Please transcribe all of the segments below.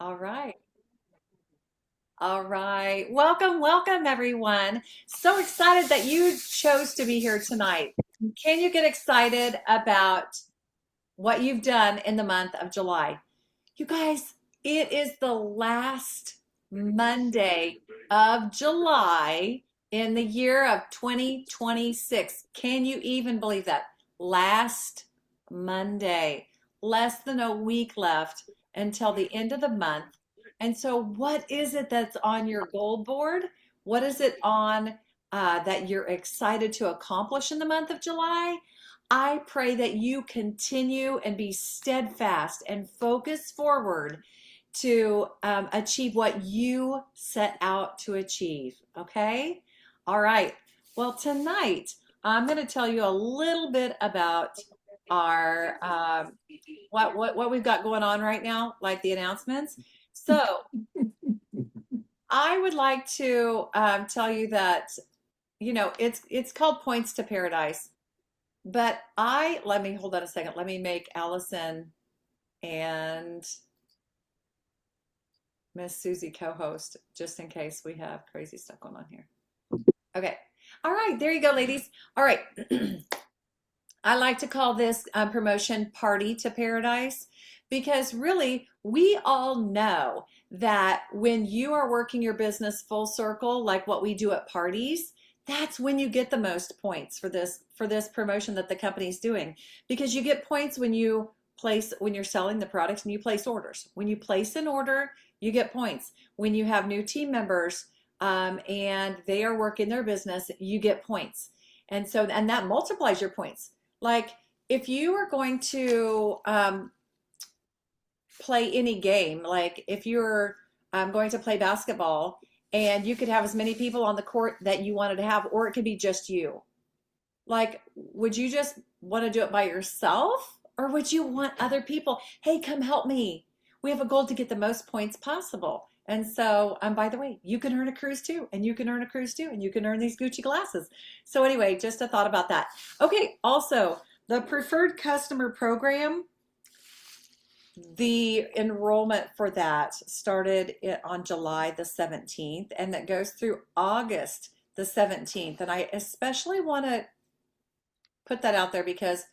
All right. All right. Welcome, welcome, everyone. So excited that you chose to be here tonight. Can you get excited about what you've done in the month of July? You guys, it is the last Monday of July in the year of 2026. Can you even believe that? Last Monday, less than a week left until the end of the month. And so, what is it that's on your goal board? What is it on that you're excited to accomplish in the month of July? I pray that you continue and be steadfast and focus forward to achieve what you set out to achieve. Okay? All right. Well, tonight I'm going to tell you a little bit about our what we've got going on right now, like the announcements. So I would like to tell you that it's called Points to Paradise. But let me hold on a second. Let me make Allison and Miss Susie co-host just in case we have crazy stuff going on here. Okay. All right. There you go, ladies. All right. I like to call this promotion Party to Paradise because really we all know that when you are working your business full circle, like what we do at parties, that's when you get the most points for this promotion that the company's doing because you get points when you're selling the products and you place orders. When you place an order, you get points. When you have new team members and they are working their business, you get points. And that multiplies your points. Like if you are going to play any game, like if you're going to play basketball and you could have as many people on the court that you wanted to have, or it could be just you. Like, would you just want to do it by yourself? Or would you want other people? Hey, come help me. We have a goal to get the most points possible. And so, by the way, you can earn a cruise too, and you can earn a cruise too, and you can earn these Gucci glasses. So anyway, just a thought about that. Okay, also, the preferred customer program, the enrollment for that started on July the 17th, and that goes through August the 17th. And I especially want to put that out there because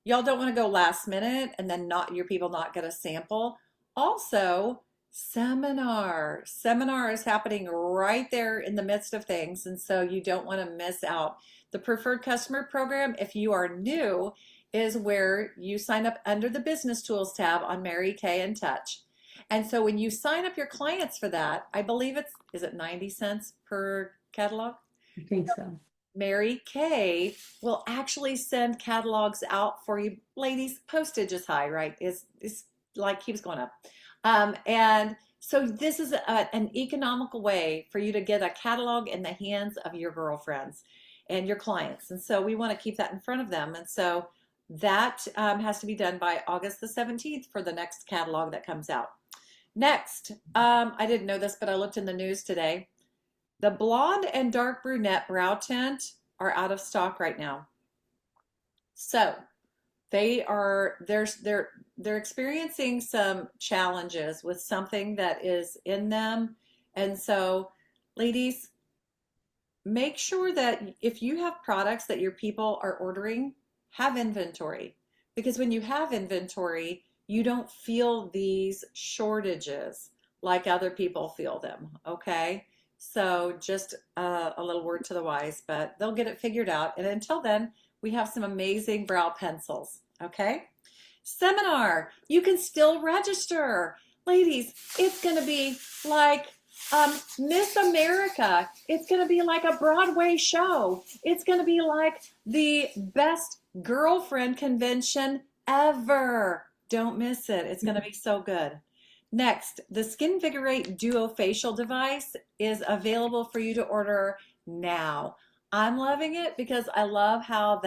y'all don't want to go last minute and then not your people not get a sample. Also, seminar is happening right there in the midst of things, and so you don't want to miss out. The preferred customer program, if you are new, is where you sign up under the business tools tab on Mary Kay and Touch. And so when you sign up your clients for that, I believe is it 90 cents per catalog? I think so. Mary Kay will actually send catalogs out for you. Ladies, postage is high, right? Is like keeps going up. And so this is an economical way for you to get a catalog in the hands of your girlfriends and your clients. And so we want to keep that in front of them. And so that has to be done by August the 17th for the next catalog that comes out. Next, I didn't know this, but I looked in the news today. The blonde and dark brunette brow tint are out of stock right now. So they're experiencing some challenges with something that is in them. And so, ladies, make sure that if you have products that your people are ordering, have inventory. Because when you have inventory, you don't feel these shortages like other people feel them, okay? So just a little word to the wise, but they'll get it figured out. And until then, we have some amazing brow pencils, okay? Seminar, you can still register. Ladies, it's going to be like Miss America. It's going to be like a Broadway show. It's going to be like the best girlfriend convention ever. Don't miss it. It's going to be so good. Next, the Skinvigorate Duo facial device is available for you to order now. I'm loving it because I love how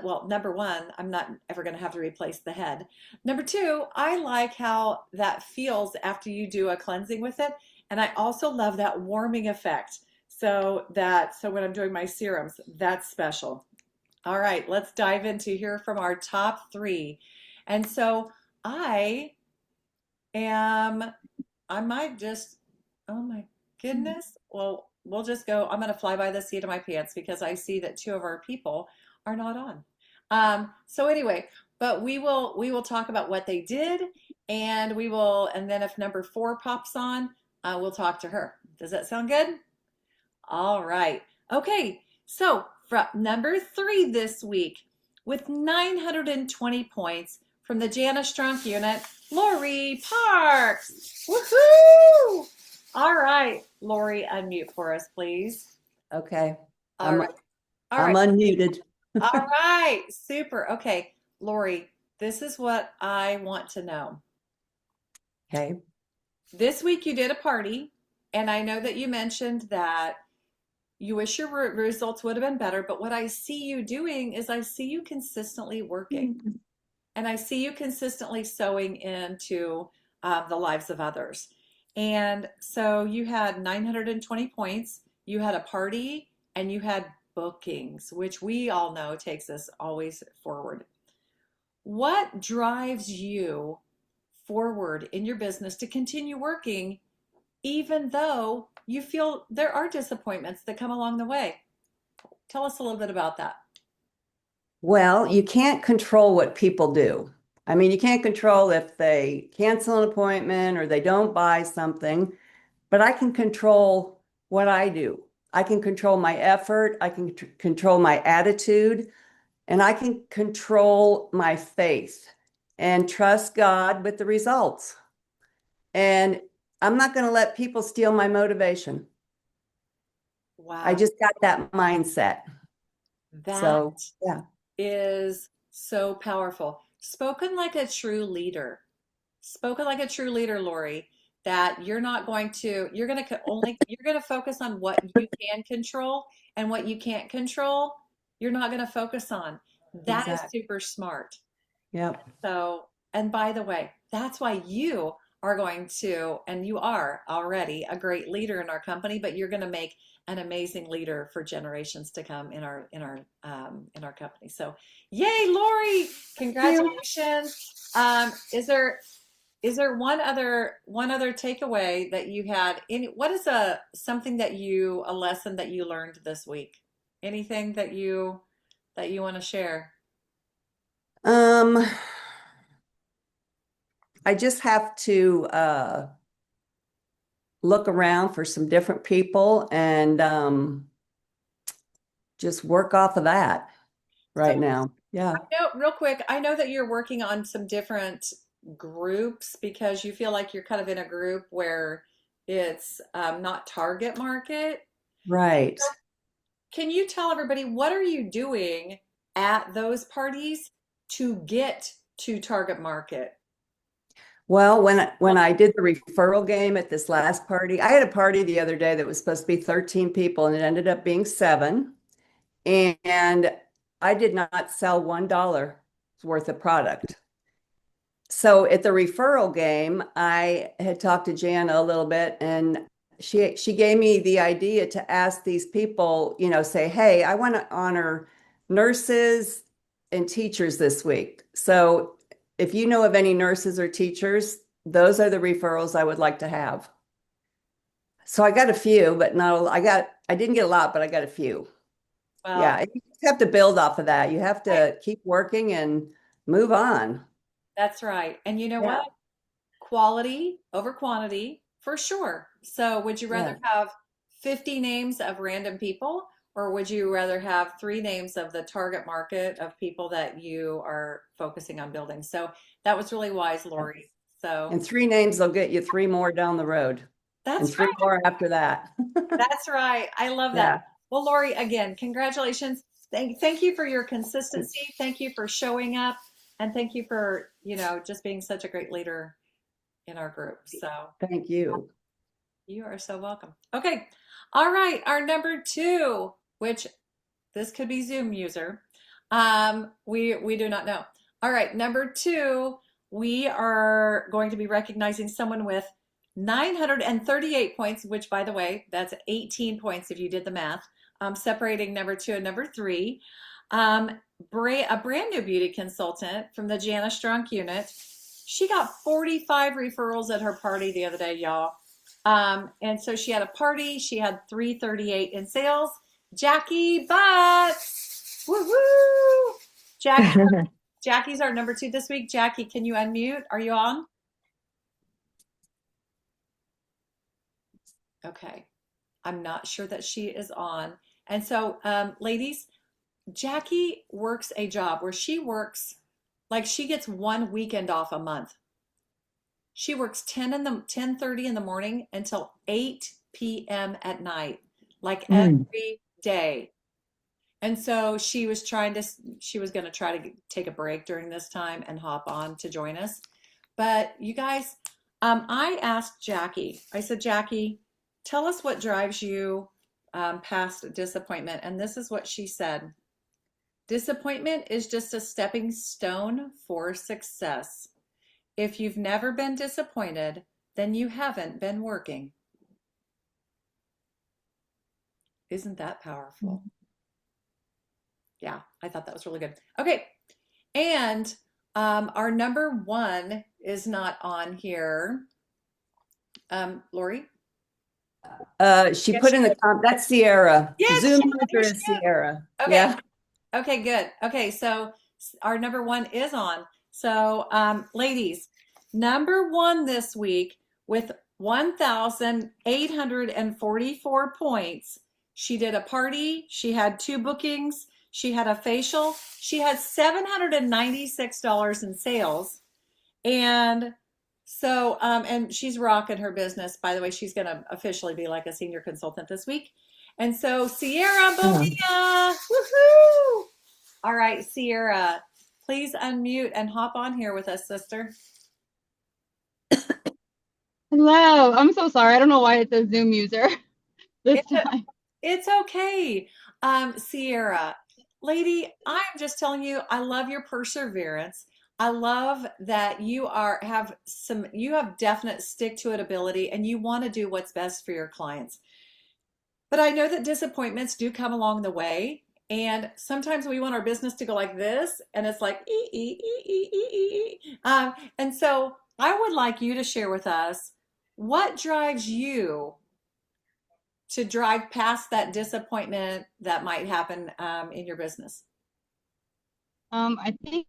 well, number one, I'm not ever going to have to replace the head. Number two, I like how that feels after you do a cleansing with it. And I also love that warming effect. So when I'm doing my serums, that's special. All right, let's dive into here from our top three. And so I am, I might just, oh my goodness. Well, we'll just go. I'm going to fly by the seat of my pants because I see that two of our people are not on. So anyway, but we will talk about what they did, and and then if number four pops on, we'll talk to her. Does that sound good? All right. Okay. So from number three this week, with 920 points from the Jana Strunk unit, Laurie Parks. Woohoo! All right, Laurie, unmute for us, please. Okay. All I'm right. All I'm right. unmuted. All right. Super. Okay, Laurie, this is what I want to know. Okay. This week you did a party, and I know that you mentioned that you wish your results would have been better, but what I see you doing is I see you consistently working and I see you consistently sewing into the lives of others. And so you had 920 points, you had a party, and you had bookings, which we all know takes us always forward. What drives you forward in your business to continue working even though you feel there are disappointments that come along the way? Tell us a little bit about that. Well, you can't control what people do. I mean, you can't control if they cancel an appointment or they don't buy something, but I can control what I do. I can control my effort, I can control my attitude, and I can control my faith and trust God with the results. And I'm not going to let people steal my motivation. I Wow, just got that mindset. that So, yeah. is so powerful. Spoken like a true leader. Spoken like a true leader, Lori, that you're going to focus on what you can control, and what you can't control, you're not going to focus on. That is Exactly. super smart. Yep. So, and by the way, that's why you are going to, and you are already a great leader in our company, but you're going to make an amazing leader for generations to come in our company. So, yay, Lori! You. Congratulations. Is there one other takeaway that you had? What is a lesson that you learned this week? Anything that you want to share? Um, I just have to look around for some different people and just work off of that So right now. Yeah. no, real quick, I know that you're working on some different groups because you feel like you're kind of in a group where it's not target market. Right. Can you tell everybody what are you doing at those parties to get to target market? Well, when I did the referral game at this last party, I had a party the other day that was supposed to be 13 people and it ended up being seven. And I did not sell $1 worth of product. So at the referral game, I had talked to Jana a little bit and she gave me the idea to ask these people, say, hey, I want to honor nurses and teachers this week. So if you know of any nurses or teachers, those are the referrals I would like to have. So I got a few, but not, I didn't get a lot, but I got a few. Well, Yeah, you just have to build off of that. You have to keep working and move on. that's right. And you know what? Yeah, Quality over quantity for sure. So, would you rather yeah. have 50 names of random people, or would you rather have three names of the target market of people that you are focusing on building? So, that was really wise, Lori. So, And three names, they'll get you three more down the road and that's three right. more after that. That's right. I love that. Yeah. Well, Lori, again, congratulations. Thank you for your consistency. Thank you for showing up. And thank you for, just being such a great leader in our group. So, Thank you. you are so welcome. Okay. All right. Our number two, which this could be Zoom user. We do not know. All right. Number two, we are going to be recognizing someone with 938 points, which by the way, that's 18 points if you did the math, separating number two and number three. A brand new beauty consultant from the Jana Strunk unit, She got 45 referrals at her party the other day, y'all. And so she had a party. She had 338 in sales. Jackie Butts. Woo woo. Jackie, Jackie's our number 2 this week. Jackie, can you unmute? Are you on? Okay. I'm not sure that she is on. And so, ladies, Jackie works a job where she works like she gets one weekend off a month. She works 10:30 in the morning until 8 p.m. at night, like Mm. every day. And so she was going to try to take a break during this time and hop on to join us. But you guys, I asked Jackie, I said, Jackie, tell us what drives you past disappointment. And this is what she said. Disappointment is just a stepping stone for success. If you've never been disappointed, then you haven't been working. Isn't that powerful? Yeah, I thought that was really good. Okay, and our number 1 is not on here. Laurie? She Yes, put she in the is. that's Sierra. Yes, Zoom here user she is is. Sierra. Okay, Yeah. okay, good. Okay, so our number 1 is on. So, ladies, number 1 this week with 1,844 points. She did a party. She had 2 bookings. She had a facial. She had $796 in sales. And so, and she's rocking her business. By the way, she's going to officially be like a senior consultant this week. And so, Sierra Yeah. Bonilla, woohoo! All right, Sierra, please unmute and hop on here with us, sister. Hello. I'm so sorry. I don't know why it says Zoom user this It's, time. it's okay. Sierra, lady, I'm just telling you, I love your perseverance. I love that you have definite stick to it ability and you want to do what's best for your clients. But I know that disappointments do come along the way. And sometimes we want our business to go like this, and it's like, and so I would like you to share with us what drives you to drive past that disappointment that might happen in your business. I think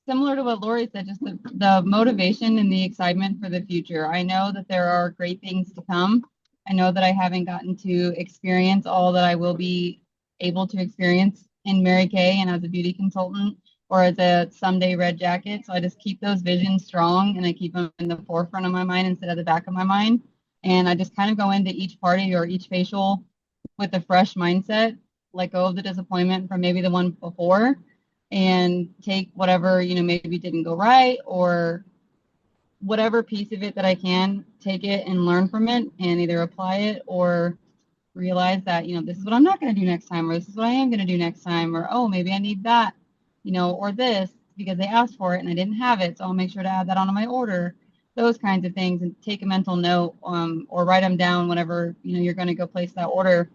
similar to what Laurie said, just the motivation and the excitement for the future. I know that there are great things to come. I know that I haven't gotten to experience all that I will be able to experience in Mary Kay and as a beauty consultant or as a someday red jacket. So I just keep those visions strong and I keep them in the forefront of my mind instead of the back of my mind. And I just kind of go into each party or each facial with a fresh mindset, let go of the disappointment from maybe the one before and take whatever, maybe didn't go right or whatever piece of it that I can take it and learn from it and either apply it or realize that, this is what I'm not going to do next time, or this is what I am going to do next time, or, oh, maybe I need that, or this because they asked for it and I didn't have it. So I'll make sure to add that onto my order, those kinds of things, and take a mental note or write them down whenever, you're going to go place that order.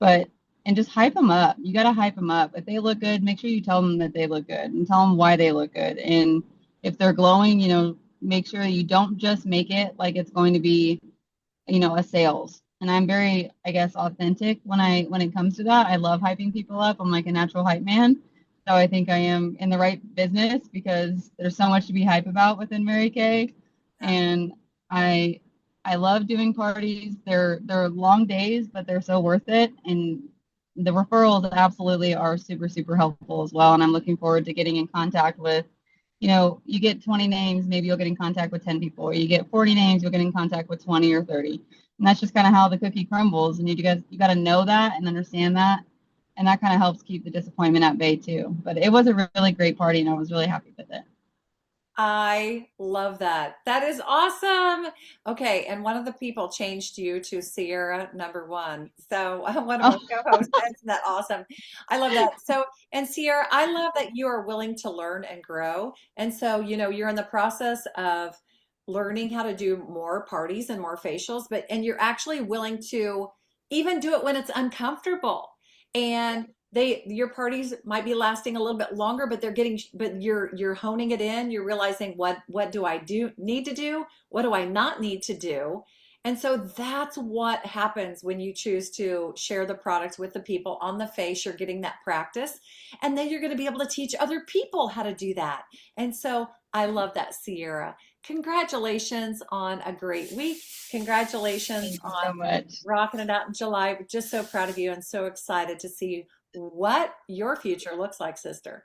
But and just hype them up. You got to hype them up. If they look good, make sure you tell them that they look good and tell them why they look good. And if they're glowing, make sure you don't just make it like it's going to be, a sales. And I'm very, I guess, authentic when it comes to that. I love hyping people up. I'm like a natural hype man. So I think I am in the right business because there's so much to be hype about within Mary Kay. Yeah. And I love doing parties. They're long days, but they're so worth it. And the referrals absolutely are super, super helpful as well. And I'm looking forward to getting in contact with, you get 20 names, maybe you'll get in contact with 10 people. Or you get 40 names, you'll get in contact with 20 or 30. And that's just kind of how the cookie crumbles. And you got to know that and understand that. And that kind of helps keep the disappointment at bay too. But it was a really great party and I was really happy with it. I love that. That is awesome. Okay, and one of the people changed you to Sierra number 1. So one of our Oh, co-hosts, isn't that awesome? I love that. So, and Sierra, I love that you are willing to learn and grow. And so, you're in the process of learning how to do more parties and more facials, and you're actually willing to even do it when it's uncomfortable. And your parties might be lasting a little bit longer, but you're honing it in. You're realizing what do I need to do? What do I not need to do? And so that's what happens when you choose to share the products with the people on the face. You're getting that practice, and then you're going to be able to teach other people how to do that. And so I love that, Sierra. Congratulations on a great week. Congratulations Thank you so on much. rocking it out in July. We're just so proud of you and so excited to see what your future looks like, sister.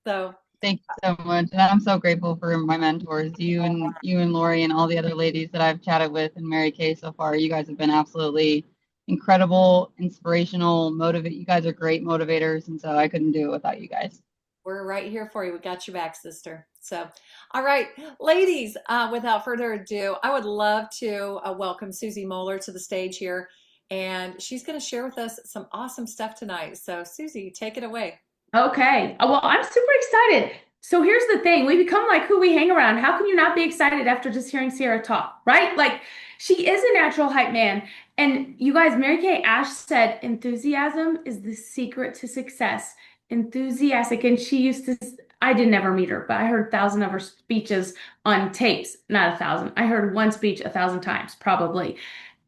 So, Thank you so much. And I'm so grateful for my mentors, you and Laurie and all the other ladies that I've chatted with and Mary Kay so far. You guys have been absolutely incredible, inspirational, motivate. You guys are great motivators. And so I couldn't do it without you guys. we're right here for you. We got your back, sister. So, all right, ladies, without further ado, I would love to welcome Suzie Moeller to the stage here. And she's going to share with us some awesome stuff tonight. So, Suzie, take it away. Okay. Well, I'm super excited. So here's the thing. We become like who we hang around. How can you not be excited after just hearing Sierra talk, right? Like she is a natural hype man. And you guys, Mary Kay Ash said, enthusiasm is the secret to success. Enthusiastic. And she used to, I did never meet her, but I heard 1,000 of her speeches on tapes. Not 1,000. I heard one speech 1,000 times, probably.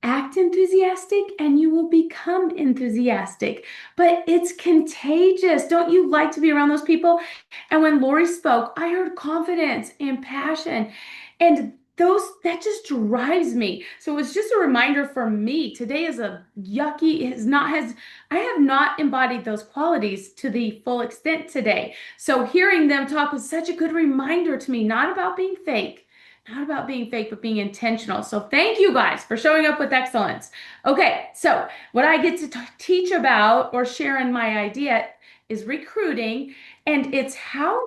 Act enthusiastic and you will become enthusiastic. But it's contagious. Don't you like to be around those people? And when Laurie spoke, I heard confidence and passion. And that just drives me. So it's just a reminder for me. Today is a yucky, I have not embodied those qualities to the full extent today. So hearing them talk was such a good reminder to me, not about being fake. Not about being fake, but being intentional. So thank you guys for showing up with excellence. Okay, so what I get to teach about or share in my idea is recruiting, and it's how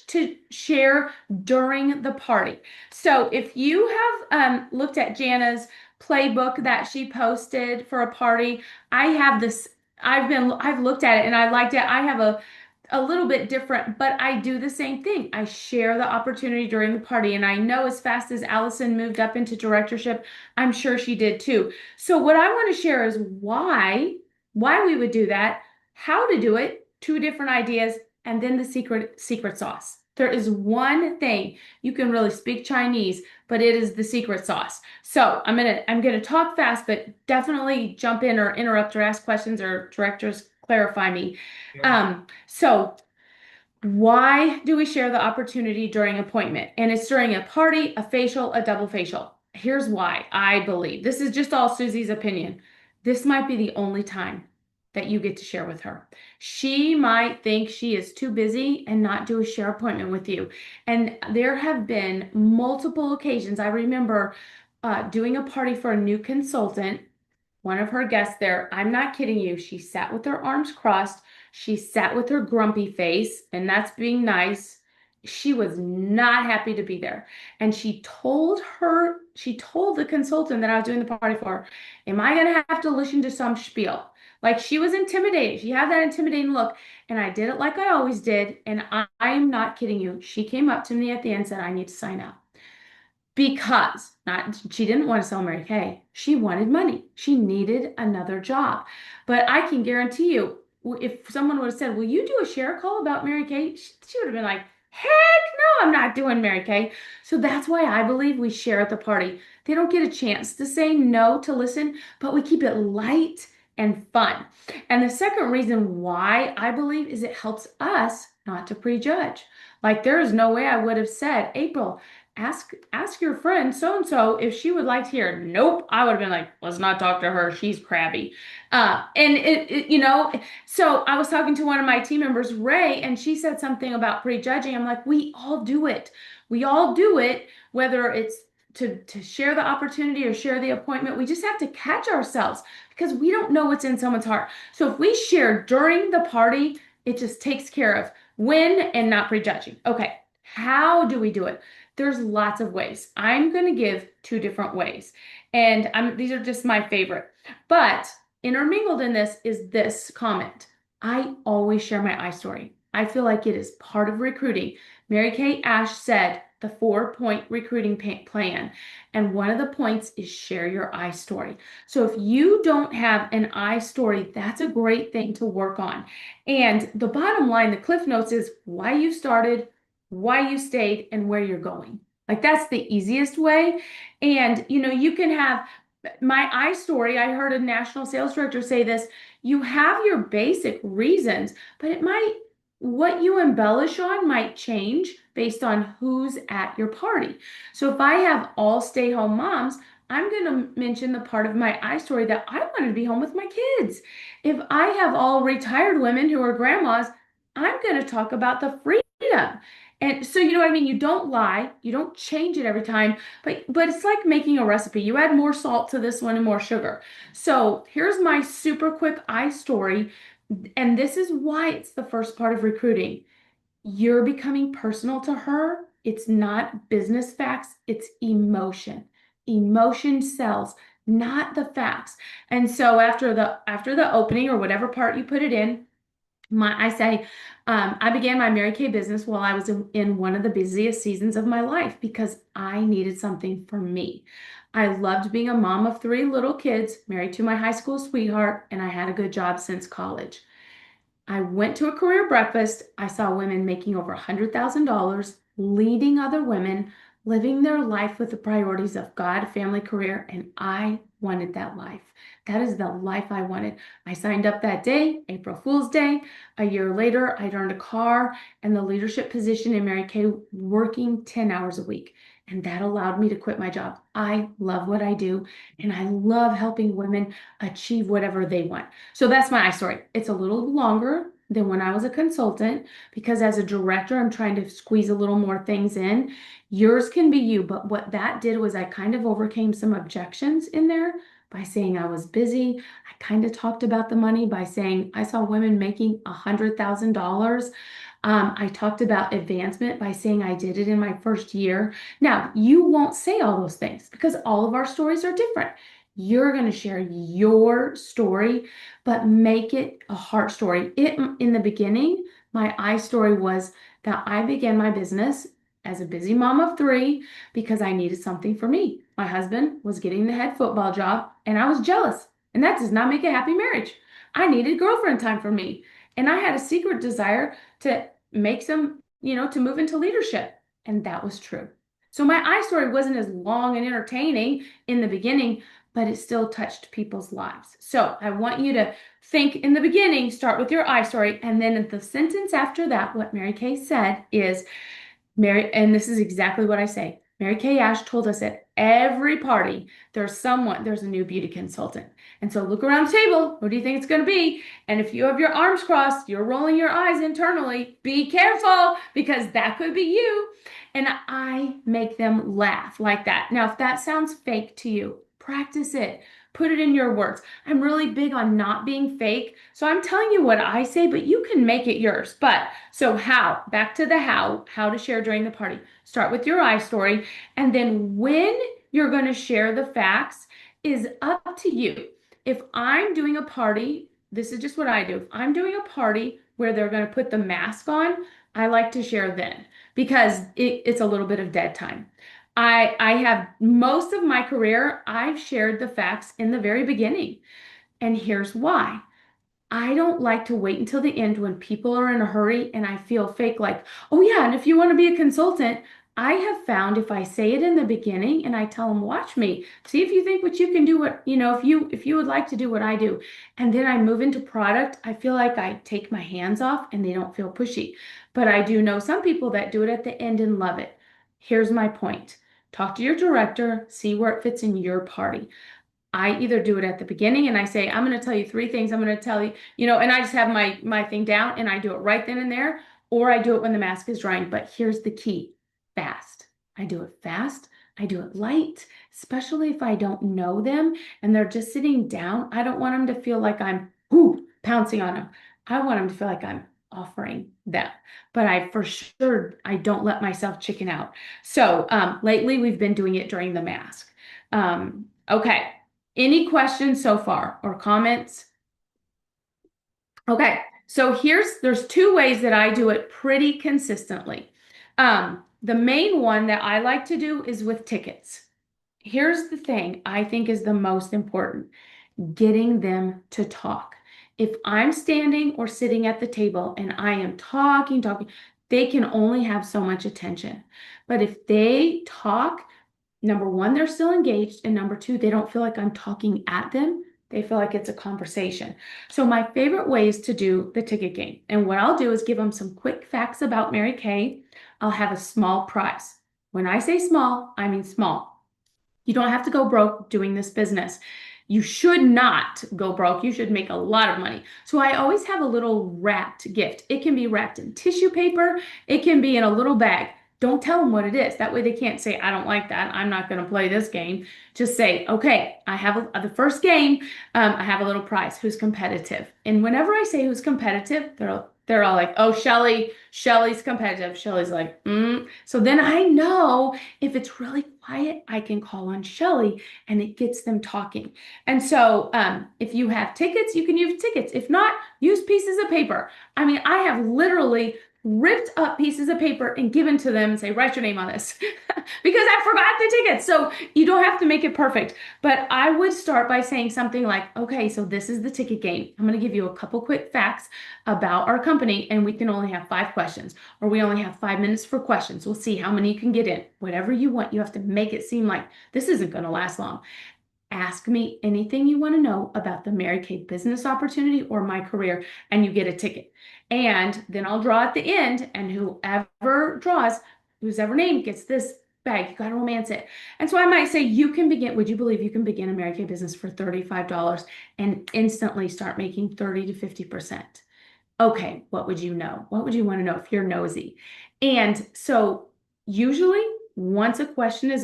to share during the party. So if you have looked at Jana's playbook that she posted for a party, I have this. I've looked at it and I liked it. I have a little bit different, but I do the same thing. I share the opportunity during the party. And I know as fast as Allison moved up into directorship, I'm sure she did too. So what I want to share is why we would do that, how to do it, 2 different ideas, and then the secret sauce. There is one thing you can really speak Chinese, but it is the secret sauce. So I'm gonna talk fast, but definitely jump in or interrupt or ask questions or directors clarify me. So why do we share the opportunity during appointment? And it's during a party, a facial, a double facial. Here's why I believe. This is just all Susie's opinion. This might be the only time that you get to share with her. She might think she is too busy and not do a share appointment with you. And there have been multiple occasions. I remember doing a party for a new consultant. One of her guests there, I'm not kidding you, she sat with her arms crossed. She sat with her grumpy face, and that's being nice. She was not happy to be there. And she told the consultant that I was doing the party for, am I going to have to listen to some spiel? Like she was intimidated. She had that intimidating look. And I did it like I always did. And I am not kidding you. She came up to me at the end and said, I need to sign up. Because she didn't want to sell Mary Kay. She wanted money. She needed another job. But I can guarantee you, if someone would have said, will you do a share call about Mary Kay? She would have been like, heck no, I'm not doing Mary Kay. So that's why I believe we share at the party. They don't get a chance to say no to listen, but we keep it light and fun. And the second reason why I believe is it helps us not to prejudge. Like there is no way I would have said, April, ask your friend so-and-so if she would like to hear. Nope. I would have been like, let's not talk to her. She's crabby. So I was talking to one of my team members, Ray, and she said something about prejudging. I'm like, we all do it. We all do it, whether it's to share the opportunity or share the appointment. We just have to catch ourselves because we don't know what's in someone's heart. So if we share during the party, it just takes care of when and not prejudging. Okay. How do we do it? There's lots of ways. I'm going to give 2 different ways. And these are just my favorite. But intermingled in this is this comment. I always share my story. I feel like it is part of recruiting. Mary Kay Ash said, the 4-point recruiting plan. And one of the points is share your I story. So if you don't have an I story, that's a great thing to work on. And the bottom line, the cliff notes, is why you started, why you stayed, and where you're going. Like, that's the easiest way. And, you can have my I story. I heard a national sales director say this: you have your basic reasons, but what you embellish on might change based on who's at your party. So if I have all stay-home moms, I'm going to mention the part of my I story that I wanted to be home with my kids. If I have all retired women who are grandmas, I'm going to talk about the freedom. And so, you know what I mean? You don't lie, you don't change it every time, but it's like making a recipe. You add more salt to this one and more sugar. So here's my super quick I story. And this is why it's the first part of recruiting. You're becoming personal to her. It's not business facts, it's emotion. Emotion sells, not the facts. And so after the opening, or whatever part you put it in, I say, I began my Mary Kay business while I was in one of the busiest seasons of my life because I needed something for me. I loved being a mom of 3 little kids, married to my high school sweetheart, and I had a good job since college. I went to a career breakfast. I saw women making over $100,000, leading other women, living their life with the priorities of God, family, career, and I wanted that life. That is the life I wanted. I signed up that day, April Fool's Day. A year later, I'd earned a car and the leadership position in Mary Kay, working 10 hours a week. And that allowed me to quit my job. I love what I do, and I love helping women achieve whatever they want. So that's my I story. It's a little longer than when I was a consultant because as a director, I'm trying to squeeze a little more things in. Yours can be you, but what that did was I kind of overcame some objections in there by saying I was busy. I kind of talked about the money by saying I saw women making $100,000. I talked about advancement by saying I did it in my first year. Now, you won't say all those things because all of our stories are different. You're going to share your story, but make it a heart story. In the beginning, my I story was that I began my business as a busy mom of 3 because I needed something for me. My husband was getting the head football job, and I was jealous, and that does not make a happy marriage. I needed girlfriend time for me, and I had a secret desire to make to move into leadership, and that was true. So my I story wasn't as long and entertaining in the beginning, but it still touched people's lives. So I want you to think in the beginning, start with your I story, and then in the sentence after that, what Mary Kay said is, and this is exactly what I say. Mary Kay Ash told us at every party, there's a new beauty consultant. And so look around the table. Who do you think it's going to be? And if you have your arms crossed, you're rolling your eyes internally, be careful because that could be you. And I make them laugh like that. Now, if that sounds fake to you, practice it. Put it in your words. I'm really big on not being fake. So I'm telling you what I say, but you can make it yours. So how? Back to the how to share during the party. Start with your I story. And then when you're going to share the facts is up to you. If I'm doing a party, this is just what I do. If I'm doing a party where they're going to put the mask on, I like to share then because it's a little bit of dead time. I have most of my career, I've shared the facts in the very beginning. And here's why. I don't like to wait until the end when people are in a hurry and I feel fake, like, oh yeah, and if you want to be a consultant, I have found if I say it in the beginning and I tell them, watch me, see if you think what you can do, if you would like to do what I do. And then I move into product, I feel like I take my hands off and they don't feel pushy. But I do know some people that do it at the end and love it. Here's my point. Talk to your director, see where it fits in your party. I either do it at the beginning and I say, I'm going to tell you 3 things. I'm going to tell you, and I just have my thing down and I do it right then and there, or I do it when the mask is drying. But here's the key: fast. I do it fast. I do it light, especially if I don't know them and they're just sitting down. I don't want them to feel like I'm pouncing on them. I want them to feel like I'm offering them. But I don't let myself chicken out. So lately we've been doing it during the mask. Okay. Any questions so far or comments? Okay, so there's 2 ways that I do it pretty consistently. The main one that I like to do is with tickets. Here's the thing I think is the most important, getting them to talk. If I'm standing or sitting at the table and I am talking, they can only have so much attention. But if they talk, number one, they're still engaged. And number two, they don't feel like I'm talking at them. They feel like it's a conversation. So my favorite way is to do the ticket game. And what I'll do is give them some quick facts about Mary Kay. I'll have a small prize. When I say small, I mean small. You don't have to go broke doing this business. You should not go broke. You should make a lot of money. So I always have a little wrapped gift. It can be wrapped in tissue paper. It can be in a little bag. Don't tell them what it is. That way they can't say, I don't like that. I'm not going to play this game. Just say, okay, I have the first game. I have a little prize. Who's competitive? And whenever I say who's competitive, they're all like, oh, Shelly's competitive. Shelly's like, So then I know if it's really quiet, I can call on Shelly and it gets them talking. And so if you have tickets, you can use tickets. If not, use pieces of paper. I mean, I have literally ripped up pieces of paper and given to them and say, write your name on this because I forgot the tickets. So you don't have to make it perfect. But I would start by saying something like, okay, so this is the ticket game. I'm going to give you a couple quick facts about our company, and we can only have 5 questions, or we only have 5 minutes for questions. We'll see how many you can get in. Whatever you want, you have to make it seem like this isn't going to last long. Ask me anything you want to know about the Mary Kay business opportunity or my career, and you get a ticket. And then I'll draw at the end, and whoever draws, whose ever name gets this bag. You got to romance it. And so I might say, would you believe you can begin a Mary Kay business for $35 and instantly start making 30 to 50%? Okay, what would you know? What would you want to know if you're nosy? And so usually once a question is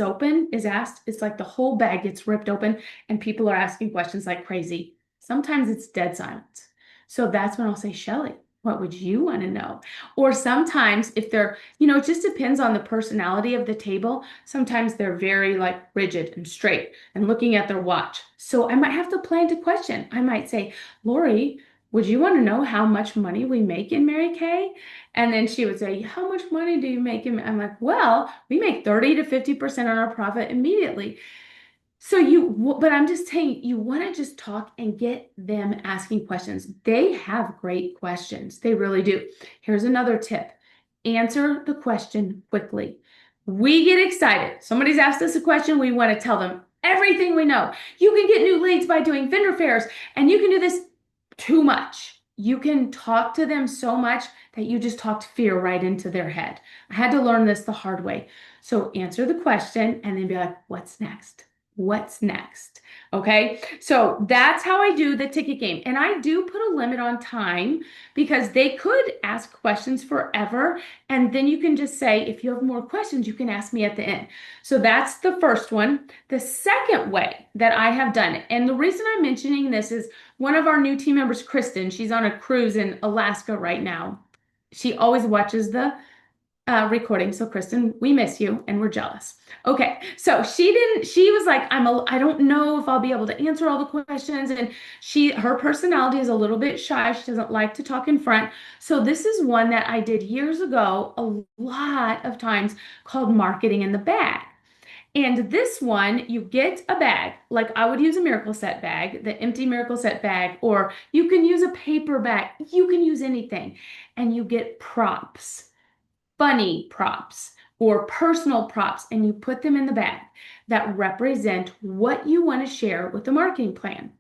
asked, it's like the whole bag gets ripped open and people are asking questions like crazy. Sometimes it's dead silence. So that's when I'll say, Shelly, what would you want to know? Or sometimes if they're, it just depends on the personality of the table. Sometimes they're very like rigid and straight and looking at their watch. So I might have to plant a question. I might say, Laurie, would you want to know how much money we make in Mary Kay? And then she would say, how much money do you make? I'm like, well, we make 30 to 50% on our profit immediately. So but I'm just saying, you want to just talk and get them asking questions. They have great questions. They really do. Here's another tip. Answer the question quickly. We get excited. Somebody's asked us a question. We want to tell them everything we know. You can get new leads by doing vendor fairs, and you can do this too much. You can talk to them so much that you just talked fear right into their head. I had to learn this the hard way. So answer the question and then be like, what's next? What's next? Okay, so that's how I do the ticket game. And I do put a limit on time because they could ask questions forever. And then you can just say, if you have more questions, you can ask me at the end. So that's the first one. The second way that I have done it, and the reason I'm mentioning this is one of our new team members, Kristen, she's on a cruise in Alaska right now. She always watches the recording. So Kristen, we miss you and we're jealous. Okay. So she was like, I don't know if I'll be able to answer all the questions. And her personality is a little bit shy. She doesn't like to talk in front. So this is one that I did years ago, a lot of times, called Marketing in the Bag. And this one, you get a bag, like I would use a Miracle Set bag, the empty Miracle Set bag, or you can use a paper bag. You can use anything. And you get props. Funny props or personal props, and you put them in the bag that represent what you want to share with the marketing plan.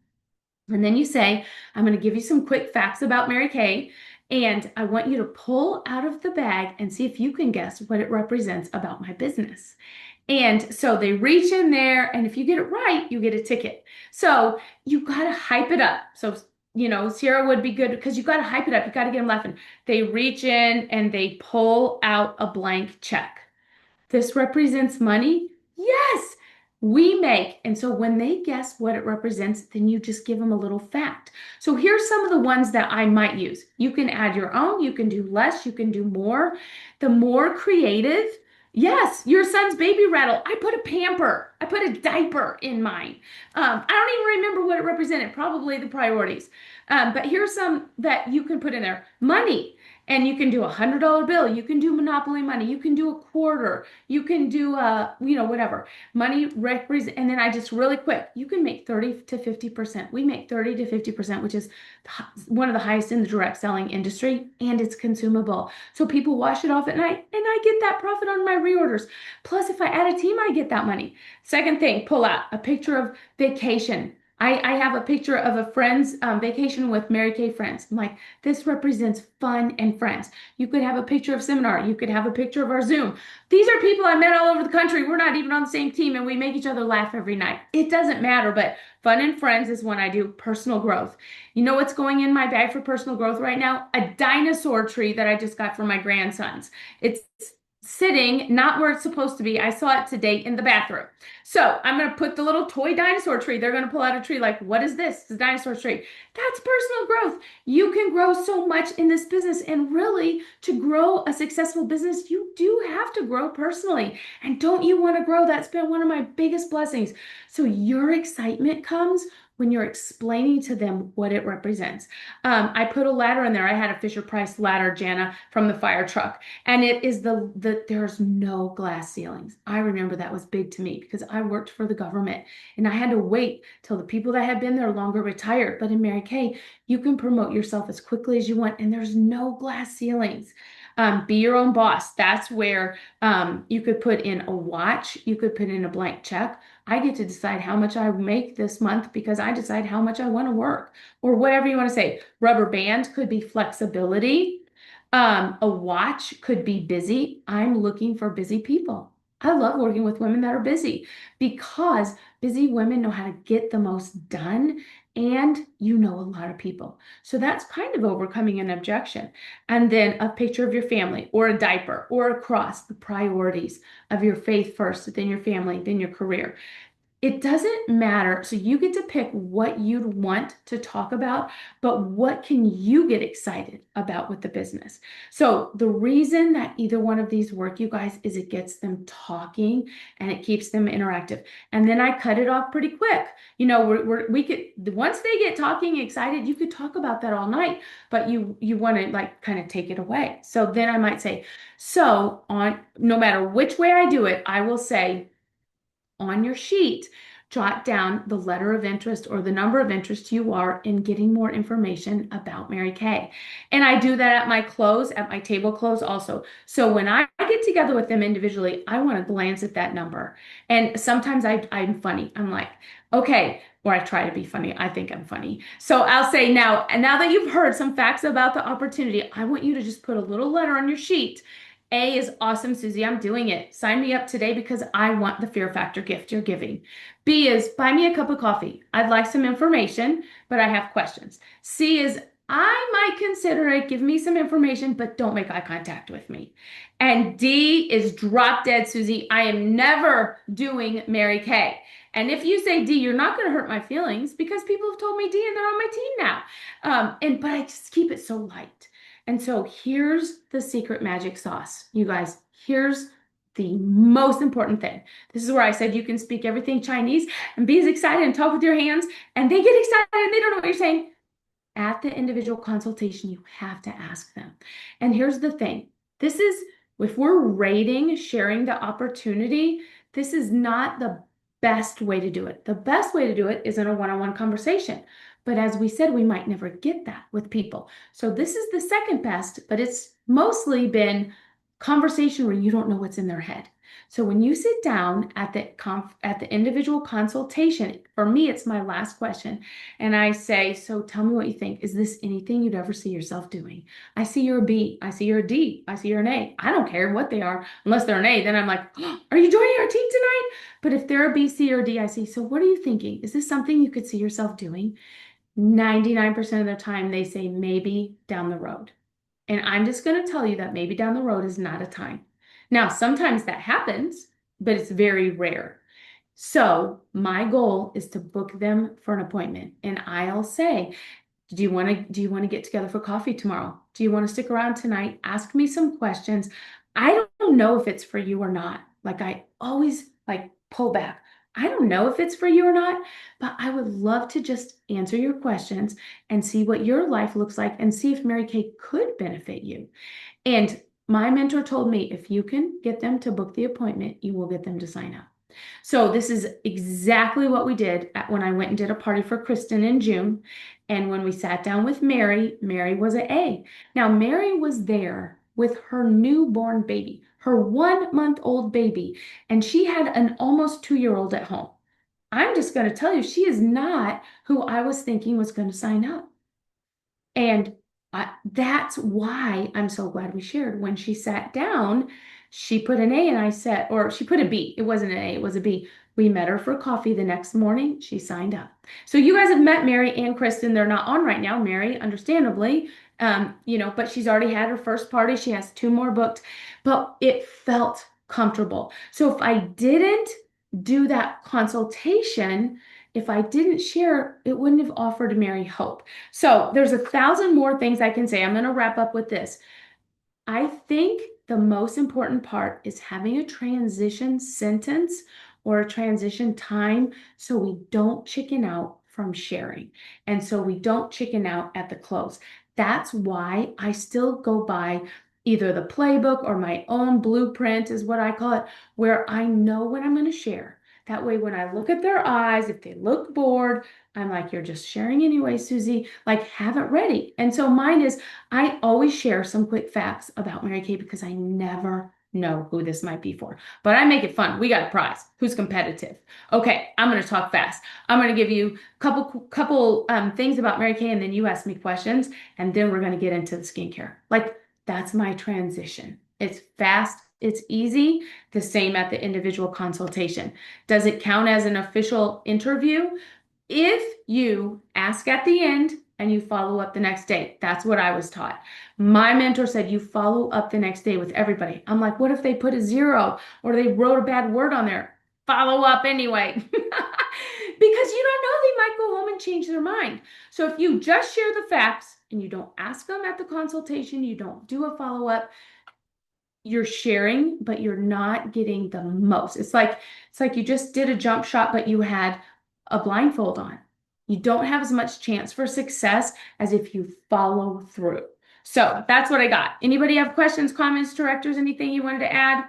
And then you say, I'm going to give you some quick facts about Mary Kay, and I want you to pull out of the bag and see if you can guess what it represents about my business. And so they reach in there, and if you get it right, you get a ticket. So you got to hype it up. So Sierra would be good because you got to hype it up. You got to get them laughing. They reach in and they pull out a blank check. This represents money? Yes, we make. And so when they guess what it represents, then you just give them a little fact. So here's some of the ones that I might use. You can add your own. You can do less. You can do more. The more creative. Yes, your son's baby rattle. I put a diaper in mine. I don't even remember what it represented, probably the priorities. But here's some that you can put in there. Money. And you can do $100 bill, you can do Monopoly money, you can do a quarter, you can do whatever. Money represent, and then I just really quick, you can make 30 to 50%. We make 30 to 50%, which is one of the highest in the direct selling industry, and it's consumable. So people wash it off at night, and I get that profit on my reorders. Plus, if I add a team, I get that money. Second thing, pull out a picture of vacation. I have a picture of a friend's vacation with Mary Kay friends. I'm like, this represents fun and friends. You could have a picture of seminar. You could have a picture of our Zoom. These are people I met all over the country. We're not even on the same team, and we make each other laugh every night. It doesn't matter, but fun and friends is when I do personal growth. You know what's going in my bag for personal growth right now? A dinosaur tree that I just got for my grandsons. It's sitting not where it's supposed to be. I saw it today in the bathroom. So I'm going to put the little toy dinosaur tree. They're going to pull out a tree like, what is this? It's a dinosaur tree. That's personal growth. You can grow so much in this business. And really, to grow a successful business, you do have to grow personally. And don't you want to grow? That's been one of my biggest blessings. So your excitement comes when you're explaining to them what it represents. I put a ladder in there. I had a Fisher-Price ladder, Jana, from the fire truck. And it is there's no glass ceilings. I remember that was big to me because I worked for the government and I had to wait till the people that had been there longer retired. But in Mary Kay, you can promote yourself as quickly as you want and there's no glass ceilings. Be your own boss. That's where you could put in a watch. You could put in a blank check. I get to decide how much I make this month because I decide how much I want to work or whatever you want to say. Rubber band could be flexibility. A watch could be busy. I'm looking for busy people. I love working with women that are busy because busy women know how to get the most done and you know a lot of people. So that's kind of overcoming an objection. And then a picture of your family or a diaper or a cross, the priorities of your faith first, then your family, then your career. It doesn't matter. So you get to pick what you'd want to talk about, but what can you get excited about with the business? So the reason that either one of these work, you guys, is it gets them talking and it keeps them interactive. And then I cut it off pretty quick. You know, we could, once they get talking excited, you could talk about that all night, but you want to like kind of take it away. So then I might say, so on, no matter which way I do it, I will say, on your sheet, jot down the letter of interest or the number of interest you are in getting more information about Mary Kay. And I do that at my close, at my table close also. So when I get together with them individually, I want to glance at that number. And sometimes I'm funny. I'm like, okay, or I try to be funny. I think I'm funny. So I'll say now that you've heard some facts about the opportunity, I want you to just put a little letter on your sheet. A is awesome, Suzie. I'm doing it. Sign me up today because I want the fear factor gift you're giving. B is buy me a cup of coffee. I'd like some information, but I have questions. C is I might consider it. Give me some information, but don't make eye contact with me. And D is drop dead, Suzie. I am never doing Mary Kay. And if you say D, you're not going to hurt my feelings because people have told me D and they're on my team now. But I just keep it so light. And so here's the secret magic sauce, you guys. Here's the most important thing. This is where I said you can speak everything Chinese and be as excited and talk with your hands, and they get excited and they don't know what you're saying. At the individual consultation, you have to ask them. And here's the thing. This is, if we're rating, sharing the opportunity, this is not the best way to do it. The best way to do it is in a one-on-one conversation. But as we said, we might never get that with people. So this is the second best, but it's mostly been conversation where you don't know what's in their head. So when you sit down at the individual consultation, for me, it's my last question. And I say, so tell me what you think. Is this anything you'd ever see yourself doing? I see you're a B. I see you're a D. I see you're an A. I don't care what they are. Unless they're an A, then I'm like, oh, are you joining our team tonight? But if they're a B, C, or D, I see, so what are you thinking? Is this something you could see yourself doing? 99% of the time, they say maybe down the road. And I'm just going to tell you that maybe down the road is not a time. Now, sometimes that happens, but it's very rare. So my goal is to book them for an appointment. And I'll say, do you want to get together for coffee tomorrow? Do you want to stick around tonight? Ask me some questions. I don't know if it's for you or not. Like I always like pull back. I don't know if it's for you or not, but I would love to just answer your questions and see what your life looks like and see if Mary Kay could benefit you. And my mentor told me if you can get them to book the appointment, you will get them to sign up. So this is exactly what we did when I went and did a party for Kristen in June. And when we sat down with Mary, Mary was an A. Now, Mary was there with her newborn baby, her 1-month-old baby, and she had an almost 2-year-old at home. I'm just going to tell you, she is not who I was thinking was going to sign up. And that's why I'm so glad we shared. When she sat down, she put an A and I said, or she put a B. It wasn't an A, it was a B. We met her for coffee the next morning. She signed up. So you guys have met Mary and Kristen. They're not on right now, Mary, understandably. But she's already had her first party. She has 2 more booked, but it felt comfortable. So if I didn't do that consultation, if I didn't share, it wouldn't have offered Mary hope. So there's 1,000 more things I can say. I'm going to wrap up with this. I think the most important part is having a transition sentence or a transition time so we don't chicken out from sharing and so we don't chicken out at the close. That's why I still go by either the playbook or my own blueprint is what I call it, where I know when I'm going to share. That way, when I look at their eyes, if they look bored, I'm like, you're just sharing anyway, Suzie, like have it ready. And so mine is, I always share some quick facts about Mary Kay because I never know who this might be for. But I make it fun. We got a prize. Who's competitive? Okay, I'm going to talk fast. I'm going to give you a couple things about Mary Kay, and then you ask me questions, and then we're going to get into the skincare. Like, that's my transition. It's fast. It's easy. The same at the individual consultation. Does it count as an official interview? If you ask at the end and you follow up the next day, that's what I was taught. My mentor said you follow up the next day with everybody. I'm like, what if they put a 0 or they wrote a bad word on there? Follow up anyway. Because you don't know, they might go home and change their mind. So if you just share the facts and you don't ask them at the consultation, you don't do a follow up, you're sharing, but you're not getting the most. It's like you just did a jump shot, but you had a blindfold on. You don't have as much chance for success as if you follow through. So that's what I got. Anybody have questions, comments, directors, anything you wanted to add?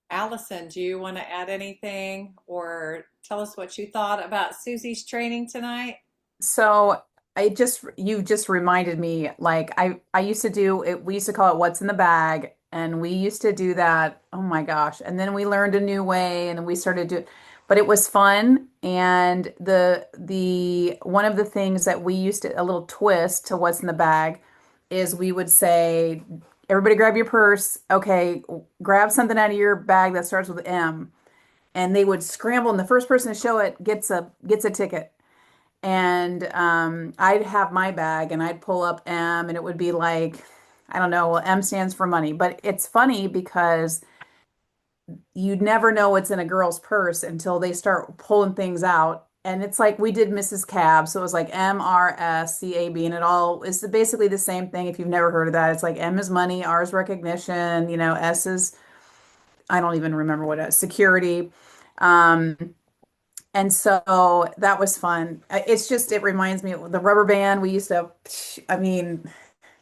Allison, do you want to add anything or tell us what you thought about Susie's training tonight? So you just reminded me, like I used to do it, we used to call it what's in the bag, and we used to do that. Oh my gosh. And then we learned a new way and we started to, but it was fun. And the one of the things that we used to, a little twist to what's in the bag is we would say, everybody grab your purse. Okay, grab something out of your bag that starts with M. And they would scramble, and the first person to show it gets a ticket. And I'd have my bag and I'd pull up M and it would be like, I don't know, well, M stands for money. But it's funny because you never know what's in a girl's purse until they start pulling things out. And it's like we did Mrs. Cab. So it was like MRSCAB, and it all is basically the same thing. If you've never heard of that, it's like M is money, R is recognition, S is, I don't even remember what it is, security. Um, and so that was fun. It reminds me of the rubber band. We used to, I mean,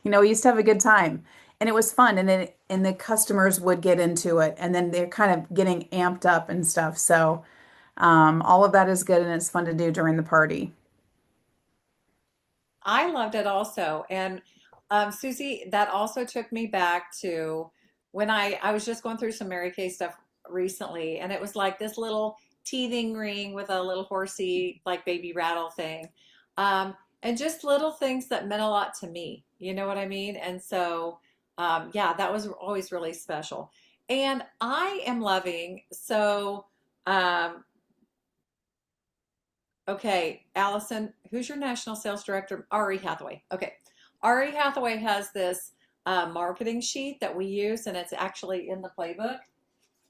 we used to have a good time and it was fun. And the customers would get into it and then they're kind of getting amped up and stuff. So, all of that is good and it's fun to do during the party. I loved it also. And Susie, that also took me back to when I was just going through some Mary Kay stuff recently, and it was like this little teething ring with a little horsey, like baby rattle thing. And just little things that meant a lot to me. You know what I mean? And so, yeah, that was always really special. And I am loving, so, okay, Allison, who's your national sales director? Ari Hathaway. Okay. Ari Hathaway has this marketing sheet that we use, and it's actually in the playbook.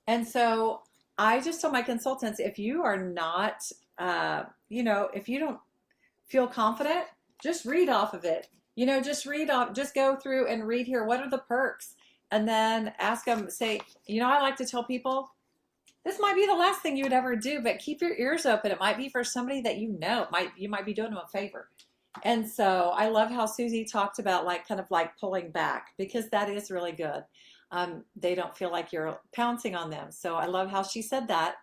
And so I just tell my consultants, if you are not, if you don't feel confident, just read off of it. Just read off, just go through and read here. What are the perks? and then ask them, say, I like to tell people this might be the last thing you would ever do, but keep your ears open. It might be for somebody that you might be doing them a favor. And so I love how Suzie talked about kind of pulling back, because that is really good. They don't feel like you're pouncing on them. So I love how she said that.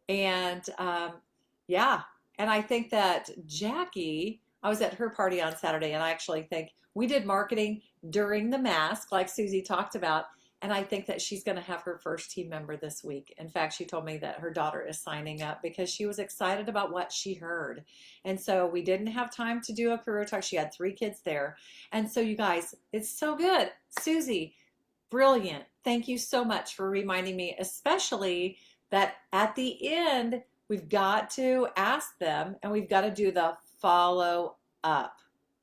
And yeah, and I think that Jackie, I was at her party on Saturday, and I actually think we did marketing during the mask, like Suzie talked about. And I think that she's going to have her first team member this week. In fact, she told me that her daughter is signing up because she was excited about what she heard. And so we didn't have time to do a career talk. She had 3 kids there. And so you guys, it's so good. Suzie, brilliant. Thank you so much for reminding me, especially that at the end, we've got to ask them and we've got to do the follow up.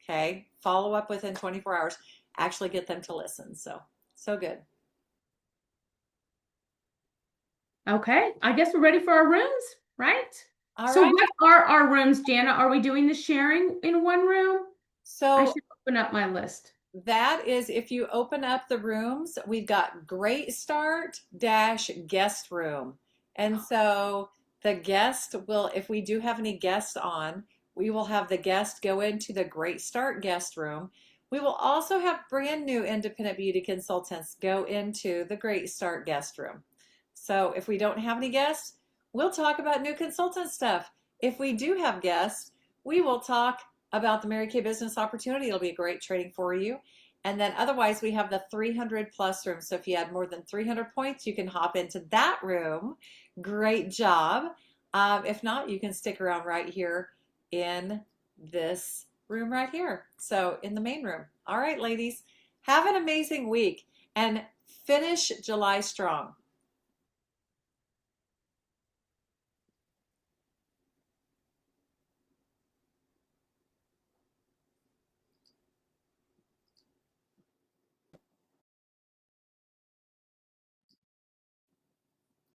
Okay? Follow up within 24 hours. Actually get them to listen. So good. Okay, I guess we're ready for our rooms, right? All So right. what are our rooms, Jana? Are we doing the sharing in one room? I So should open up my list. that is, if you open up the rooms, we've got Great Start dash guest room. And so the guest will, if we do have any guests on, we will have the guest go into the Great Start guest room. We will also have brand new independent beauty consultants go into the Great Start guest room. So if we don't have any guests, we'll talk about new consultant stuff. If we do have guests, we will talk about the Mary Kay Business Opportunity. It'll be a great training for you. And then otherwise, we have the 300 plus room. So if you had more than 300 points, you can hop into that room. Great job. If not, you can stick around right here in this room right here. So in the main room. All right, ladies, have an amazing week and finish July strong.